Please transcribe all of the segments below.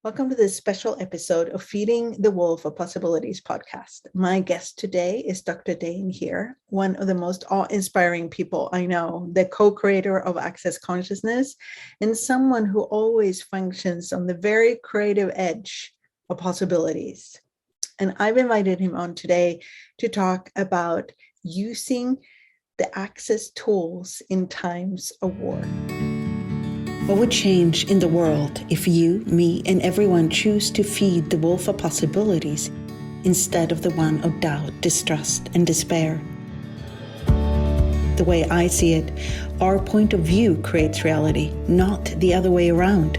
Welcome to this special episode of Feeding the Wolf of Possibilities podcast. My guest today is Dr. Dain Heer, one of the most awe-inspiring people I know, the co-creator of Access Consciousness, and someone who always functions on the very creative edge of possibilities. And I've invited him on today to talk about using the Access tools in times of war. What would change in the world if you, me, and everyone choose to feed the wolf of possibilities instead of the one of doubt, distrust, and despair? The way I see it, our point of view creates reality, not the other way around.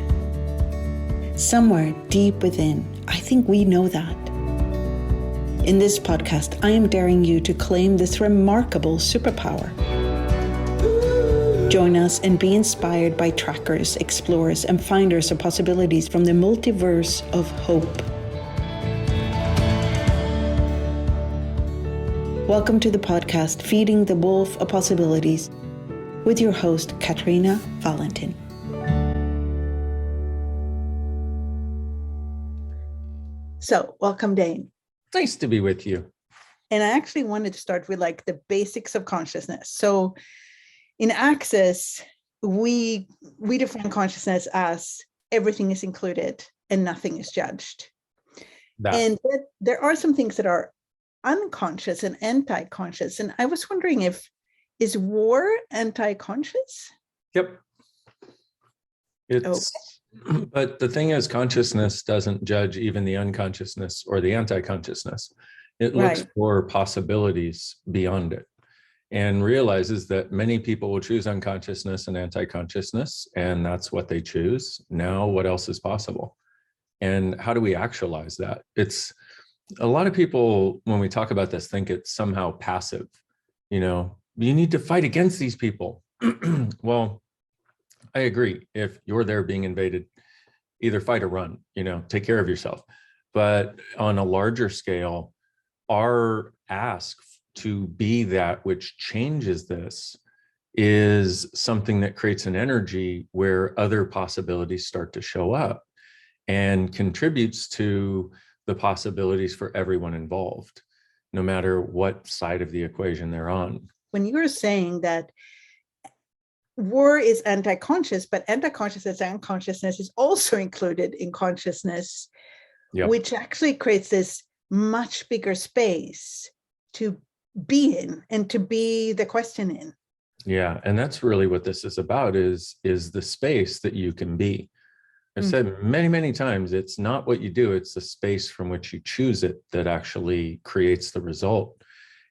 Somewhere deep within, I think we know that. In this podcast, I am daring you to claim this remarkable superpower. Join us and be inspired by trackers, explorers, and finders of possibilities from the multiverse of hope. Welcome to the podcast, Feeding the Wolf of Possibilities, with your host, Katarina Wallentin. So, welcome, Dain. Nice to be with you. And I actually wanted to start with the basics of consciousness. So, in Access, we define consciousness as everything is included and nothing is judged. And there are some things that are unconscious and anti-conscious. And I was wondering is war anti-conscious? Yep. But the thing is, consciousness doesn't judge even the unconsciousness or the anti-consciousness. It looks for possibilities beyond it, and realizes that many people will choose unconsciousness and anti-consciousness, and that's what they choose. Now, what else is possible? And how do we actualize that? It's a lot of people, when we talk about this, think it's somehow passive. You need to fight against these people. Well, I agree. If you're there being invaded, either fight or run, take care of yourself. But on a larger scale, our ask to be that which changes this is something that creates an energy where other possibilities start to show up and contributes to the possibilities for everyone involved, no matter what side of the equation they're on. When you're saying that war is anti-conscious, but anti-consciousness and consciousness is also included in consciousness, which actually creates this much bigger space to be in and to be the question in. Yeah, and that's really what this is about, is the space that you can be. I've said many, many times, it's not what you do, it's the space from which you choose it that actually creates the result.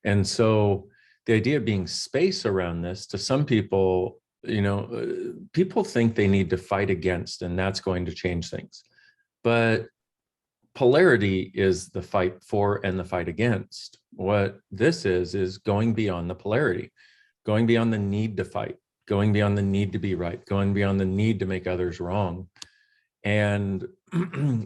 And so the idea of being space around this, to some people, people think they need to fight against, and that's going to change things. But polarity is the fight for and the fight against. What this is going beyond the polarity, going beyond the need to fight, going beyond the need to be right, going beyond the need to make others wrong. And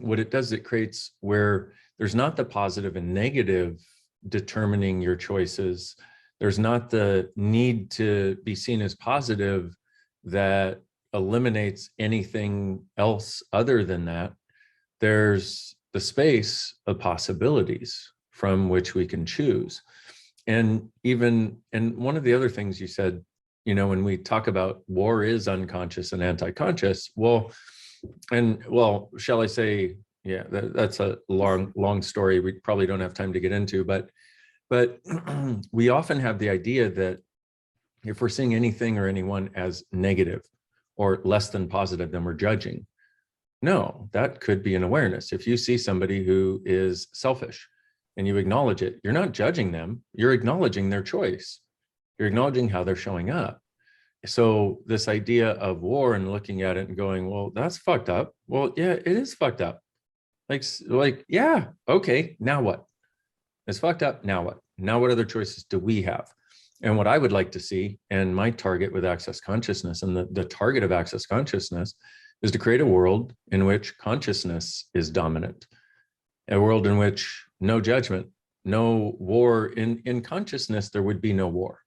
what it does, it creates where there's not the positive and negative determining your choices. There's not the need to be seen as positive that eliminates anything else other than that. There's the space of possibilities from which we can choose. And one of the other things you said, when we talk about war is unconscious and anti-conscious, shall I say, that's a long story we probably don't have time to get into, but we often have the idea that if we're seeing anything or anyone as negative or less than positive, then we're judging. No, that could be an awareness. If you see somebody who is selfish and you acknowledge it, you're not judging them, you're acknowledging their choice. You're acknowledging how they're showing up. So this idea of war and looking at it and going, well, that's fucked up. Well, yeah, it is fucked up. Yeah, okay, now what? It's fucked up, now what? Now what other choices do we have? And what I would like to see, and my target with Access Consciousness and the target of Access Consciousness, is to create a world in which consciousness is dominant, a world in which no judgment, no war. In consciousness, there would be no war,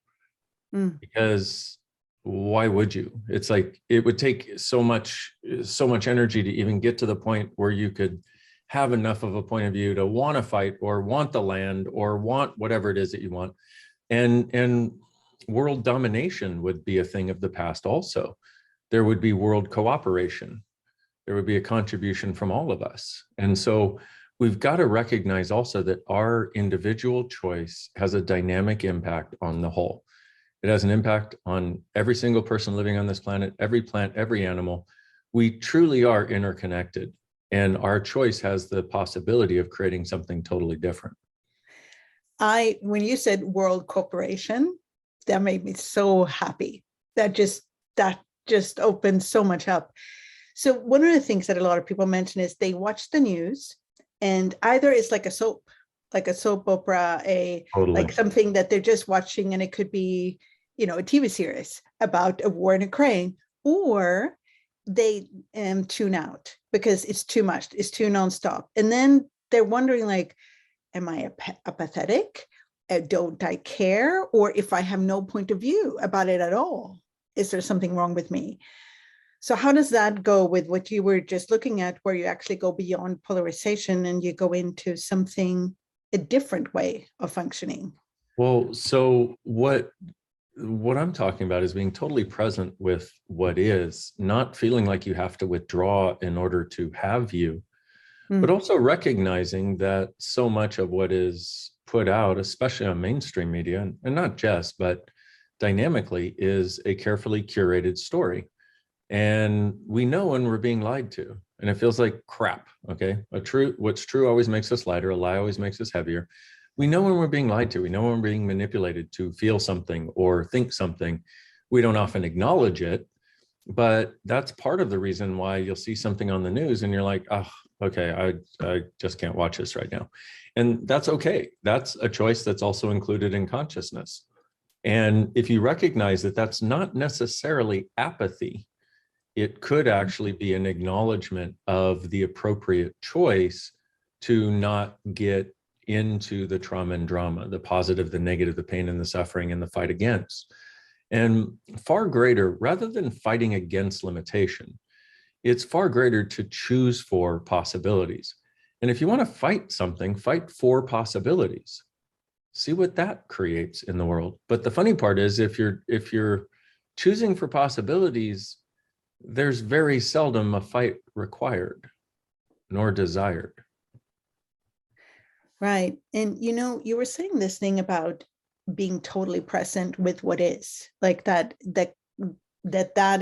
because why would you? It's like it would take so much energy to even get to the point where you could have enough of a point of view to want to fight or want the land or want whatever it is that you want. And world domination would be a thing of the past also. There would be world cooperation. There would be a contribution from all of us. And so we've got to recognize also that our individual choice has a dynamic impact on the whole. It has an impact on every single person living on this planet, every plant, every animal. We truly are interconnected, and our choice has the possibility of creating something totally different. When you said world corporation, that made me so happy. That just opened so much up. So one of the things that a lot of people mention is they watch the news, and either it's like a soap opera, Totally. like something that they're just watching, and it could be, a TV series about a war in Ukraine, or they tune out because it's too much, it's too nonstop. And then they're wondering, like, am I apathetic? Don't I care? Or if I have no point of view about it at all, is there something wrong with me? So how does that go with what you were just looking at, where you actually go beyond polarization and you go into something, a different way of functioning? Well, so what I'm talking about is being totally present with what is, not feeling like you have to withdraw in order to have you, but also recognizing that so much of what is put out, especially on mainstream media, and not just, but dynamically, is a carefully curated story. And we know when we're being lied to, and it feels like crap. Okay. What's true always makes us lighter. A lie always makes us heavier. We know when we're being lied to. We know when we're being manipulated to feel something or think something. We don't often acknowledge it, but that's part of the reason why you'll see something on the news and you're like, oh, okay, I just can't watch this right now. And that's okay. That's a choice that's also included in consciousness. And if you recognize that that's not necessarily apathy, it could actually be an acknowledgement of the appropriate choice to not get into the trauma and drama, the positive, the negative, the pain and the suffering, and the fight against. And far greater, rather than fighting against limitation, it's far greater to choose for possibilities. And if you want to fight something, fight for possibilities. See what that creates in the world. But the funny part is, if you're choosing for possibilities, there's very seldom a fight required nor desired. Right. And you were saying this thing about being totally present with what is, like that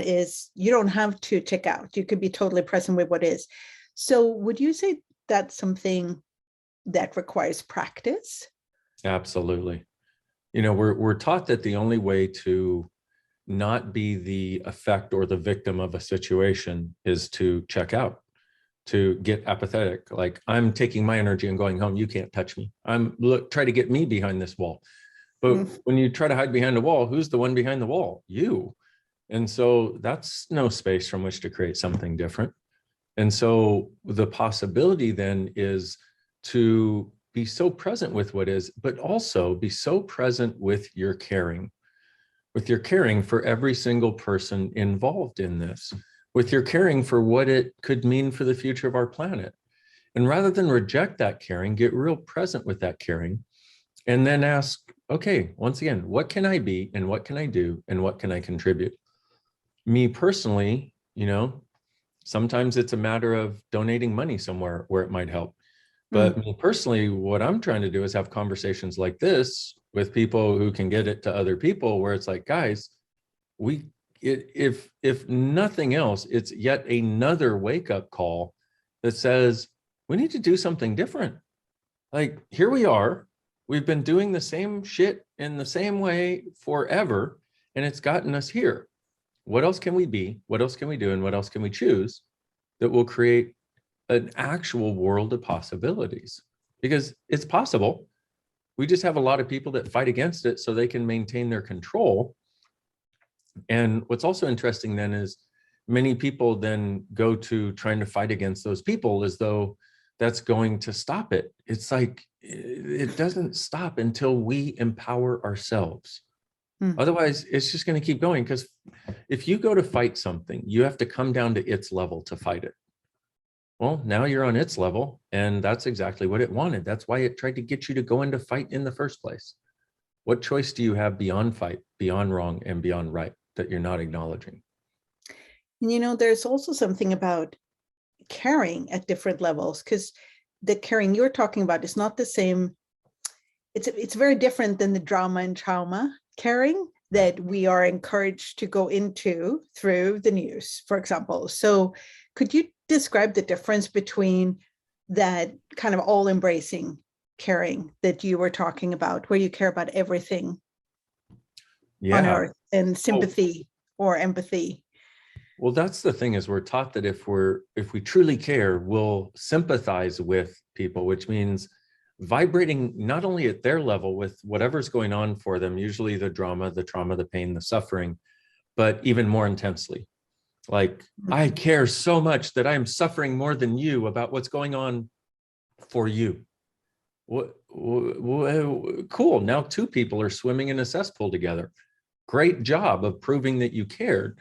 is, you don't have to check out. You could be totally present with what is. So would you say that's something that requires practice? Absolutely. We're taught that the only way to not be the effect or the victim of a situation is to check out, to get apathetic. Like, I'm taking my energy and going home. You can't touch me. Try to get me behind this wall. But when you try to hide behind a wall, who's the one behind the wall? You. And so that's no space from which to create something different. And so the possibility then is to be so present with what is, but also be so present with your caring for every single person involved in this, with your caring for what it could mean for the future of our planet. And rather than reject that caring, get real present with that caring, and then ask, okay, once again, what can I be, and what can I do, and what can I contribute? Me personally, sometimes it's a matter of donating money somewhere where it might help. But me personally, what I'm trying to do is have conversations like this with people who can get it to other people, where it's like, guys, if nothing else, it's yet another wake-up call that says we need to do something different. Like, here we are, we've been doing the same shit in the same way forever, and it's gotten us here. What else can we be? What else can we do? And what else can we choose that will create an actual world of possibilities? Because it's possible. We just have a lot of people that fight against it so they can maintain their control. And what's also interesting then is many people then go to trying to fight against those people as though that's going to stop it. It's like, it doesn't stop until we empower ourselves. Mm. Otherwise, it's just going to keep going, because if you go to fight something, you have to come down to its level to fight it. Well, now you're on its level, and that's exactly what it wanted. That's why it tried to get you to go into fight in the first place. What choice do you have beyond fight, beyond wrong, and beyond right that you're not acknowledging? And there's also something about caring at different levels, because the caring you're talking about is not the same. It's very different than the drama and trauma caring that we are encouraged to go into through the news, for example. So could you describe the difference between that kind of all-embracing caring that you were talking about, where you care about everything on Yeah. earth, and Well, sympathy or empathy? well, that's the thing, is we're taught that if we truly care, we'll sympathize with people, which means vibrating not only at their level with whatever's going on for them, usually the drama, the trauma, the pain, the suffering, but even more intensely. Like, I care so much that I'm suffering more than you about what's going on for you. Cool. Now two people are swimming in a cesspool together. Great job of proving that you cared.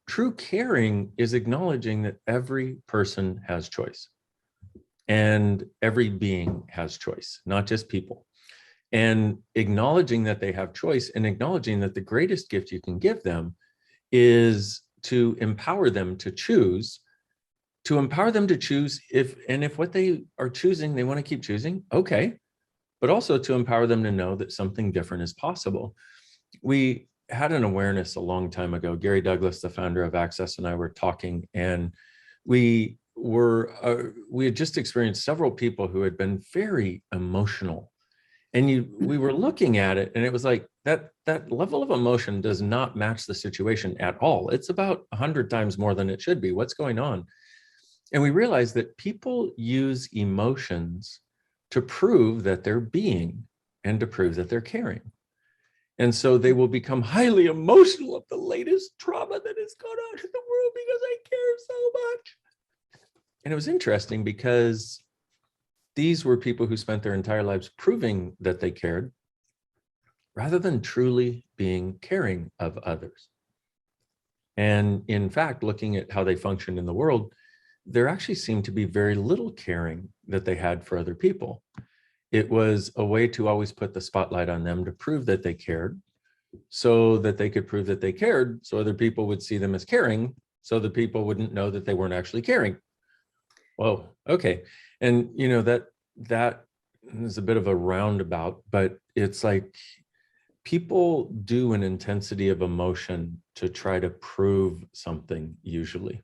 True caring is acknowledging that every person has choice, and every being has choice, not just people. And acknowledging that they have choice, and acknowledging that the greatest gift you can give them is to empower them to choose, if what they are choosing, they want to keep choosing, okay. But also to empower them to know that something different is possible. We had an awareness a long time ago. Gary Douglas, the founder of Access, and I were talking, and we had just experienced several people who had been very emotional. And we were looking at it, and it was like that level of emotion does not match the situation at all. It's about 100 times more than it should be. What's going on? And we realized that people use emotions to prove that they're being, and to prove that they're caring. And so they will become highly emotional of the latest trauma that has gone on in the world because I care so much. And it was interesting because these were people who spent their entire lives proving that they cared, rather than truly being caring of others. And in fact, looking at how they function in the world, there actually seemed to be very little caring that they had for other people. It was a way to always put the spotlight on them to prove that they cared, so that they could prove that they cared, so other people would see them as caring, so the people wouldn't know that they weren't actually caring. Whoa, okay. And that is a bit of a roundabout, but it's like people do an intensity of emotion to try to prove something, usually.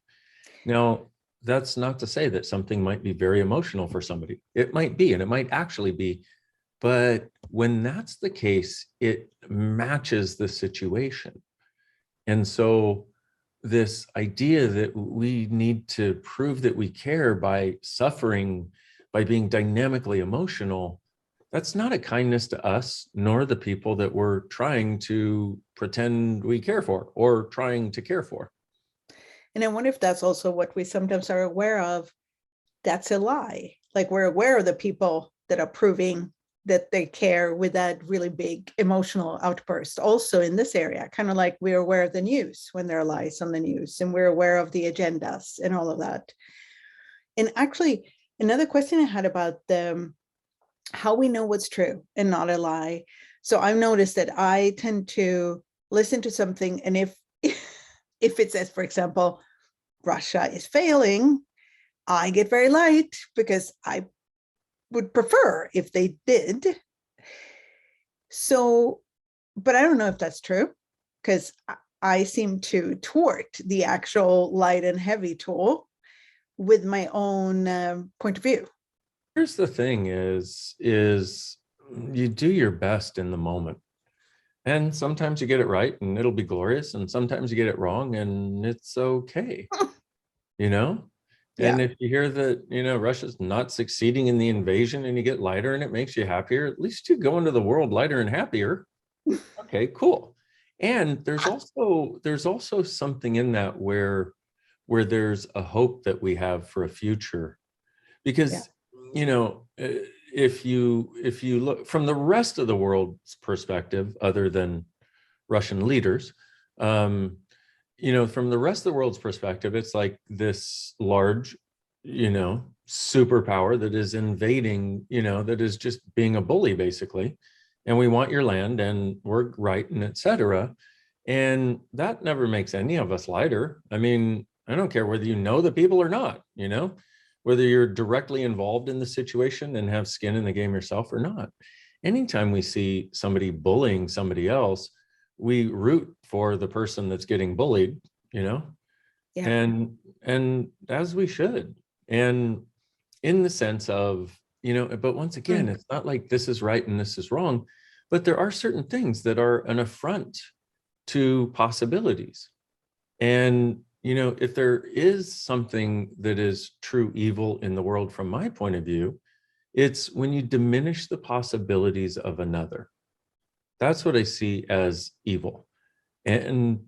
Now, that's not to say that something might be very emotional for somebody. It might be, and it might actually be. But when that's the case, it matches the situation. And so this idea that we need to prove that we care by suffering, by being dynamically emotional, that's not a kindness to us, nor the people that we're trying to pretend we care for, or trying to care for. And I wonder if that's also what we sometimes are aware of. That's a lie. Like, we're aware of the people that are proving that they care with that really big emotional outburst. Also in this area, kind of like we're aware of the news when there are lies on the news, and we're aware of the agendas and all of that. And actually, another question I had about how we know what's true and not a lie. So I've noticed that I tend to listen to something, and if it says, for example, Russia is failing, I get very light, because I would prefer if they did. So, but I don't know if that's true, because I seem to thwart the actual light and heavy tool with my own point of view. Here's the thing is you do your best in the moment. And sometimes you get it right and it'll be glorious. And sometimes you get it wrong and it's okay, you know? Yeah. And if you hear that, Russia's not succeeding in the invasion and you get lighter and it makes you happier, at least you go into the world lighter and happier. Okay, cool. And there's also something in that where there's a hope that we have for a future. Because, if you look from the rest of the world's perspective, other than Russian leaders. From the rest of the world's perspective, it's like this large, superpower that is invading, that is just being a bully, basically. And we want your land and we're right, and et cetera. And that never makes any of us lighter. I mean, I don't care whether you know the people or not, whether you're directly involved in the situation and have skin in the game yourself or not. Anytime we see somebody bullying somebody else, we root for the person that's getting bullied, yeah. and as we should. And in the sense of, but once again, it's not like this is right and this is wrong, but there are certain things that are an affront to possibilities. And, if there is something that is true evil in the world from my point of view, it's when you diminish the possibilities of another. That's what I see as evil. And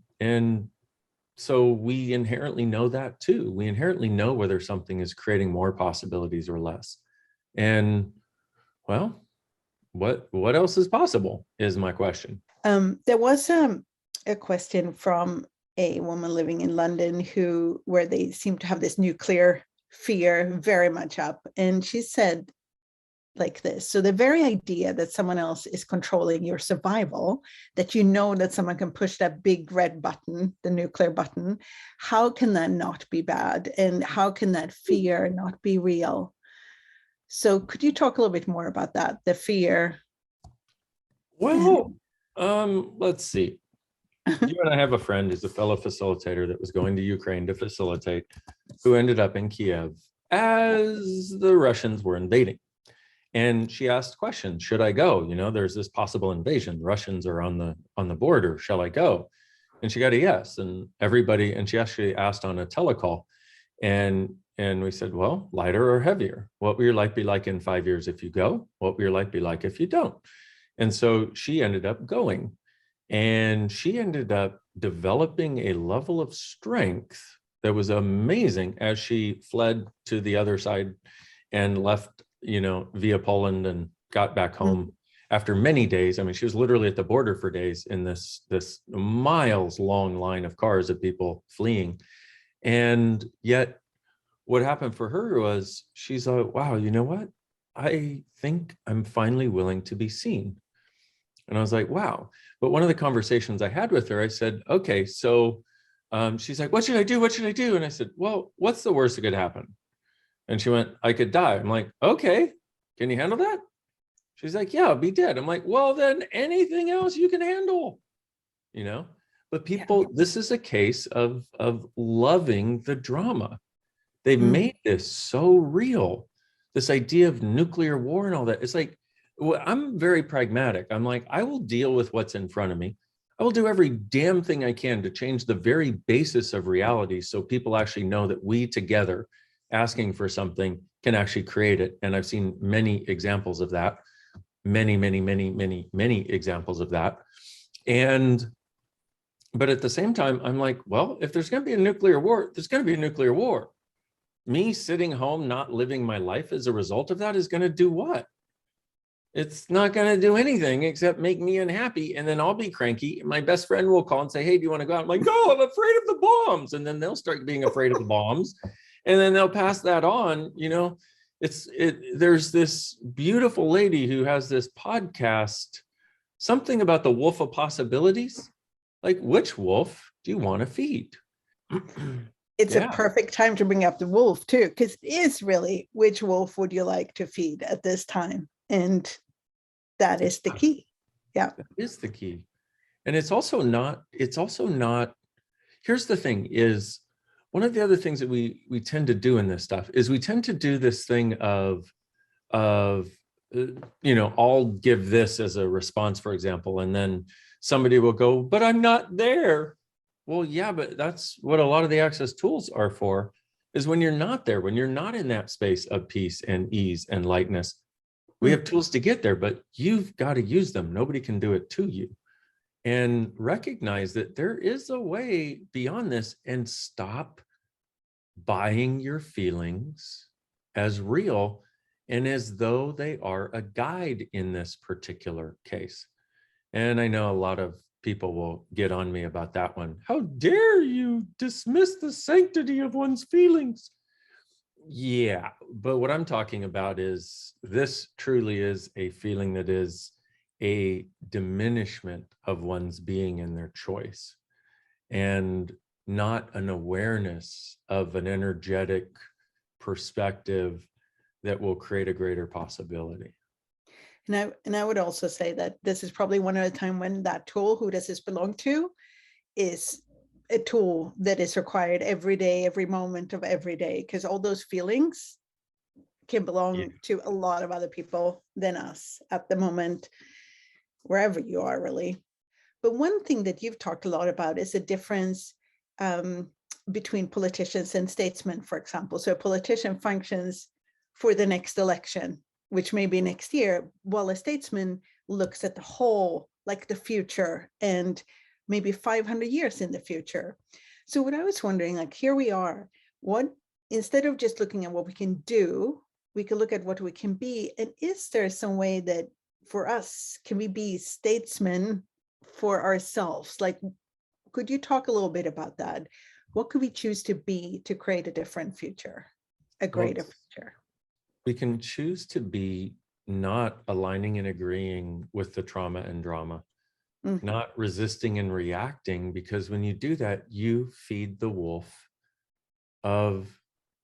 so we inherently know that too. We inherently know whether something is creating more possibilities or less. And well, what else is possible is my question. There was a question from a woman living in London where they seem to have this nuclear fear very much up. And she said like this: so the very idea that someone else is controlling your survival, that that someone can push that big red button, the nuclear button, how can that not be bad? And how can that fear not be real? So could you talk a little bit more about that, the fear? Well, let's see. You and I have a friend who's a fellow facilitator that was going to Ukraine to facilitate, who ended up in Kiev as the Russians were invading. And she asked questions: should I go? There's this possible invasion. The Russians are on the border. Shall I go? And she got a yes. And she actually asked on a telecall. And we said, well, lighter or heavier? What will your life be like in 5 years if you go? What will your life be like if you don't? And so she ended up going. And she ended up developing a level of strength that was amazing as she fled to the other side and left, via Poland, and got back home after many days. I mean, she was literally at the border for days in this miles long line of cars of people fleeing. And yet what happened for her was she's like, wow, you know what? I think I'm finally willing to be seen. And I was like, wow. But one of the conversations I had with her, I said, okay, so she's like, what should I do? What should I do? And I said, well, what's the worst that could happen? And she went, I could die. I'm like, okay, can you handle that? She's like, yeah, I'll be dead. I'm like, well, then anything else you can handle, But people, this is a case of loving the drama. They've made this so real. This idea of nuclear war and all that. It's like, I'm very pragmatic. I'm like, I will deal with what's in front of me. I will do every damn thing I can to change the very basis of reality so people actually know that we together asking for something can actually create it. And I've seen many examples of that. Many examples of that. But at the same time, I'm like, well, if there's going to be a nuclear war, there's going to be a nuclear war. Me sitting home, not living my life as a result of that is going to do what? It's not going to do anything except make me unhappy. And then I'll be cranky. My best friend will call and say, hey, do you want to go out? I'm like, no, I'm afraid of the bombs. And then they'll start being afraid of the bombs. And then they'll pass that on. There's this beautiful lady who has this podcast, something about the wolf of possibilities. Like, which wolf do you want to feed? It's a perfect time to bring up the wolf too, because it is really, which wolf would you like to feed at this time? And that is the key. Yeah. That is the key. And it's also not, here's the thing is, one of the other things that we tend to do in this stuff is we tend to do this thing of I'll give this as a response, for example, and then somebody will go, but I'm not there. Well, yeah, but that's what a lot of the access tools are for, is when you're not there, when you're not in that space of peace and ease and lightness. We have tools to get there, but you've got to use them. Nobody can do it to you. And recognize that there is a way beyond this, and stop buying your feelings as real and as though they are a guide in this particular case. And I know a lot of people will get on me about that one. How dare you dismiss the sanctity of one's feelings? Yeah, but what I'm talking about is this truly is a feeling that is a diminishment of one's being and their choice, and not an awareness of an energetic perspective that will create a greater possibility. And I would also say that this is probably one of the time when that tool, who does this belong to, is a tool that is required every day, every moment of every day, because all those feelings can belong to a lot of other people than us at the moment, wherever you are really. But one thing that you've talked a lot about is the difference between politicians and statesmen, for example. So a politician functions for the next election, which may be next year, while a statesman looks at the whole, like the future, and maybe 500 years in the future. So what I was wondering, like, here we are, instead of just looking at what we can do, we can look at what we can be. And is there some way that for us, can we be statesmen for ourselves? Like, could you talk a little bit about that? What could we choose to be to create a different future, a greater future? We can choose to be not aligning and agreeing with the trauma and drama, not resisting and reacting, because when you do that, you feed the wolf of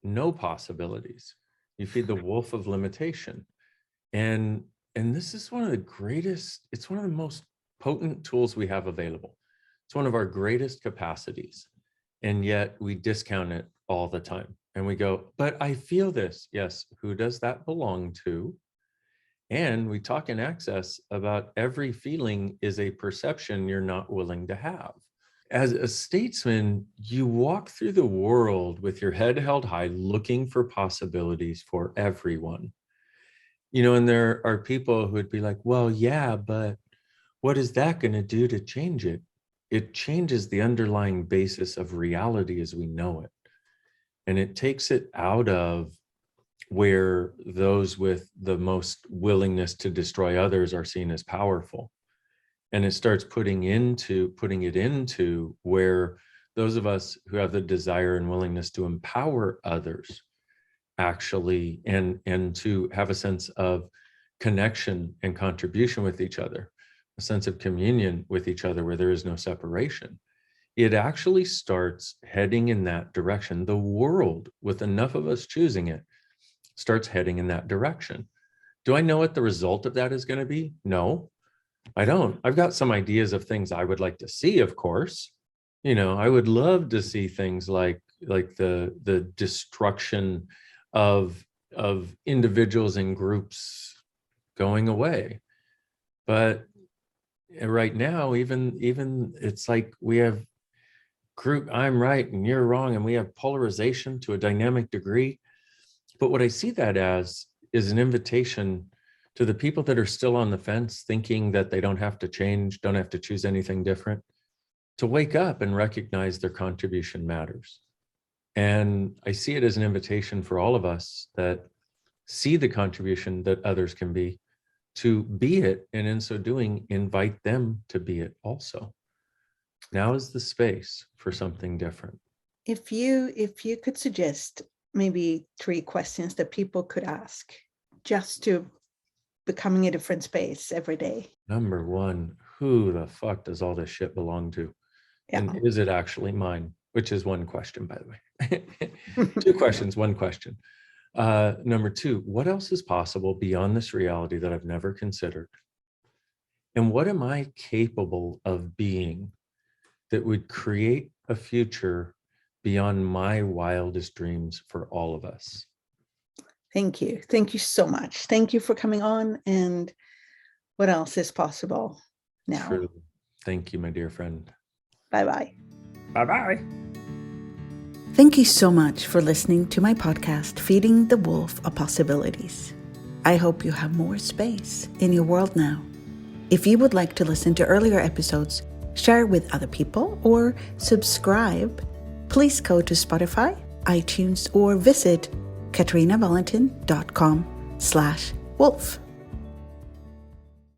no possibilities. You feed the wolf of limitation. And this is one of the greatest, it's one of the most potent tools we have available. It's one of our greatest capacities. And yet we discount it all the time. And we go, but I feel this. Yes, who does that belong to? And we talk in Access about every feeling is a perception you're not willing to have. As a statesman, you walk through the world with your head held high, looking for possibilities for everyone. You know, and there are people who would be like, well, yeah, but what is that going to do to change it? It changes the underlying basis of reality as we know it. And it takes it out of where those with the most willingness to destroy others are seen as powerful. And it starts putting it into where those of us who have the desire and willingness to empower others actually, and to have a sense of connection and contribution with each other, a sense of communion with each other where there is no separation. It actually starts heading in that direction. The world, with enough of us choosing it, starts heading in that direction. Do I know what the result of that is going to be? No, I don't. I've got some ideas of things I would like to see, of course. You know, I would love to see things like the destruction of individuals and groups going away. But right now, even it's like we have group, I'm right and you're wrong, and we have polarization to a dynamic degree. But what I see that as is an invitation to the people that are still on the fence, thinking that they don't have to change, don't have to choose anything different, to wake up and recognize their contribution matters. And I see it as an invitation for all of us that see the contribution that others can be, to be it, and in so doing, invite them to be it also. Now is the space for something different. If you could suggest maybe 3 questions that people could ask just to becoming a different space every day. Number 1, who the fuck does all this shit belong to? Yeah. And is it actually mine? Which is 1 question, by the way. 2 questions, 1 question. Number 2, what else is possible beyond this reality that I've never considered? And what am I capable of being that would create a future beyond my wildest dreams for all of us? Thank you. Thank you so much. Thank you for coming on. And what else is possible now? True. Thank you, my dear friend. Bye-bye. Bye-bye. Thank you so much for listening to my podcast, Feeding the Wolf of Possibilities. I hope you have more space in your world now. If you would like to listen to earlier episodes, share with other people, or subscribe, please go to Spotify, iTunes, or visit KatarinaWallentin.com/wolf.